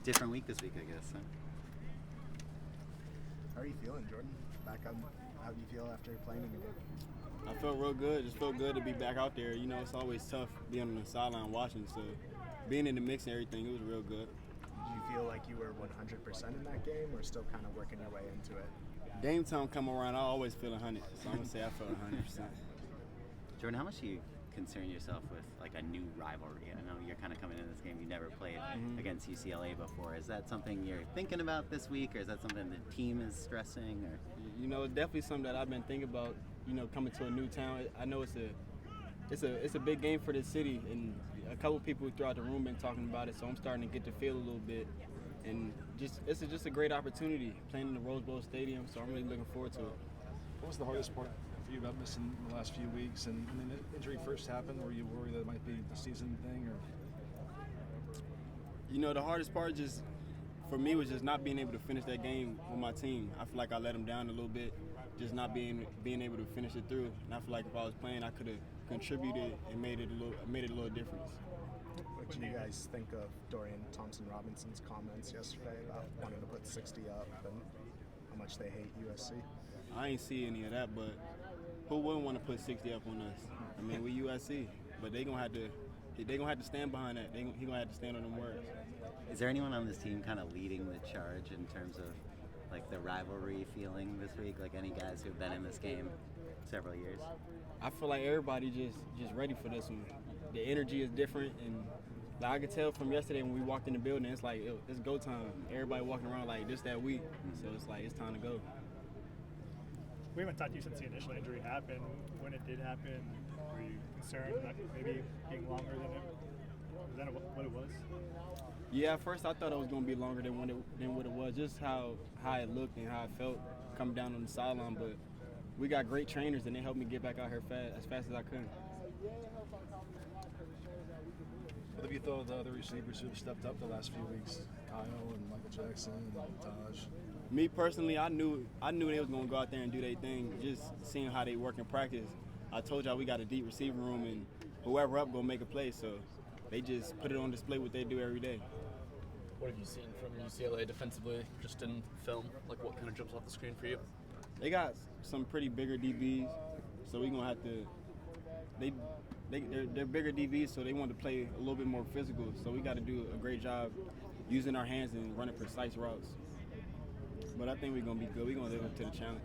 different week this week, I guess. Huh? How are you feeling, Jordan? Back on, how do you feel after playing in the game? I felt real good. Just felt good to be back out there. You know, it's always tough being on the sideline watching. So being in the mix and everything, it was real good. Did you feel like you were 100% in that game, or still kind of working your way into it? Game time come around, I always feel 100. So I'm gonna say I felt 100%. Jordan, how much do you concern yourself with like a new rivalry? I know you're kind of coming into this game, you never played against UCLA before. Is that something you're thinking about this week, or is that something the team is stressing? Or You know, it's definitely something that I've been thinking about. You know, coming to a new town. I know it's a big game for this city, and a couple people throughout the room been talking about it. So I'm starting to get to feel a little bit, and it's just a great opportunity playing in the Rose Bowl Stadium. So I'm really looking forward to it. What was the hardest part for you about missing the last few weeks? And when the injury first happened, were you worried that it might be the season thing? Or You know, the hardest part for me was just not being able to finish that game with my team. I feel like I let them down a little bit, just not being able to finish it through. And I feel like if I was playing, I could have contributed and made it a little difference. What do you guys think of Dorian Thompson-Robinson's comments yesterday about wanting to put 60 up and how much they hate USC? I ain't see any of that, but who wouldn't want to put 60 up on us? I mean, we USC, but they gonna have to stand behind that. He gonna have to stand on them words. is there anyone on this team kind of leading the charge in terms of like the rivalry feeling this week? Like any guys who've been in this game several years? I feel like everybody just ready for this one. The energy is different, and like I could tell from yesterday when we walked in the building, it's like it's go time. Everybody walking around like this that week, so it's like it's time to go. We haven't talked to you since the initial injury happened. When it did happen, were you concerned that maybe being longer than what it was? Yeah, at first I thought it was going to be longer than what it was, just how it looked and how it felt coming down on the sideline. But we got great trainers, and they helped me get back out here as fast as I could. what have you thought of the other receivers who have stepped up the last few weeks? Kyle and Michael Jackson and Taj. Me personally, I knew they was going to go out there and do their thing, just seeing how they work in practice. I told y'all we got a deep receiver room, and whoever up going to make a play, so they just put it on display what they do every day. What have you seen from UCLA defensively, just in film? Like, what kind of jumps off the screen for you? They got some pretty bigger DBs, so we're gonna have to. They're bigger DBs, so they want to play a little bit more physical. So we got to do a great job using our hands and running precise routes. But I think we're gonna be good. We're gonna live up to the challenge.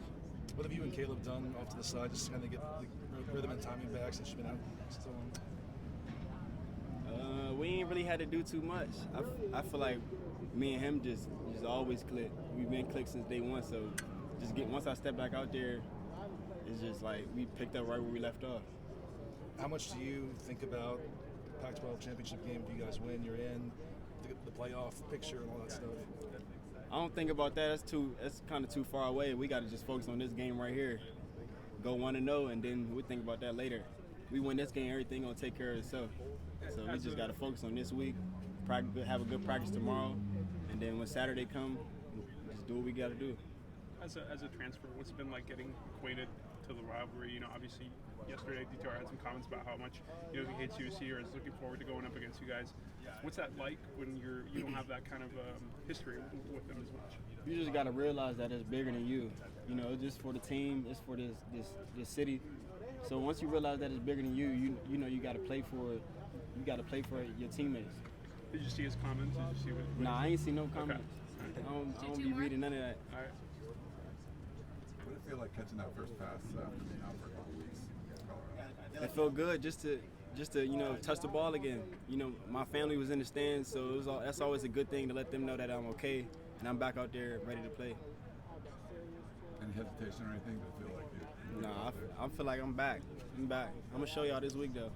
What have you and Caleb done off to the side just to kind of get the rhythm and timing back since you've been out so long? We ain't really had to do too much. I feel like me and him just always click. We've been click since day one, so once I step back out there, it's just like we picked up right where we left off. How much do you think about Pac-12 championship game? If you guys win, you're in the playoff picture and all that stuff. I don't think about that. That's kind of too far away. We got to just focus on this game right here. Go 1-0, and then we'll think about that later. We win this game, everything gonna take care of itself. So we just got to focus on this week, have a good practice tomorrow, and then when Saturday come, just do what we got to do. As a transfer, what's it been like getting acquainted to the rivalry? You know, obviously yesterday DTR had some comments about how much he hates UC or is looking forward to going up against you guys. What's that like when you don't have that kind of history with them as much? You just got to realize that it's bigger than you. You know, it's just for the team, it's for this city. So once you realize that it's bigger than you, you know you got to play for it. You got to play for your teammates. Did you see his comments? Did you see what? Nah, I ain't see no comments. Okay. I don't be reading none of that. All right. What did it feel like catching that first pass after being out for a couple weeks against Colorado? It felt good just to touch the ball again. You know, my family was in the stands, so that's always a good thing to let them know that I'm okay and I'm back out there ready to play. Any hesitation or anything? Did it feel like it? Nah, I feel like I'm back. I'm gonna show y'all this week though.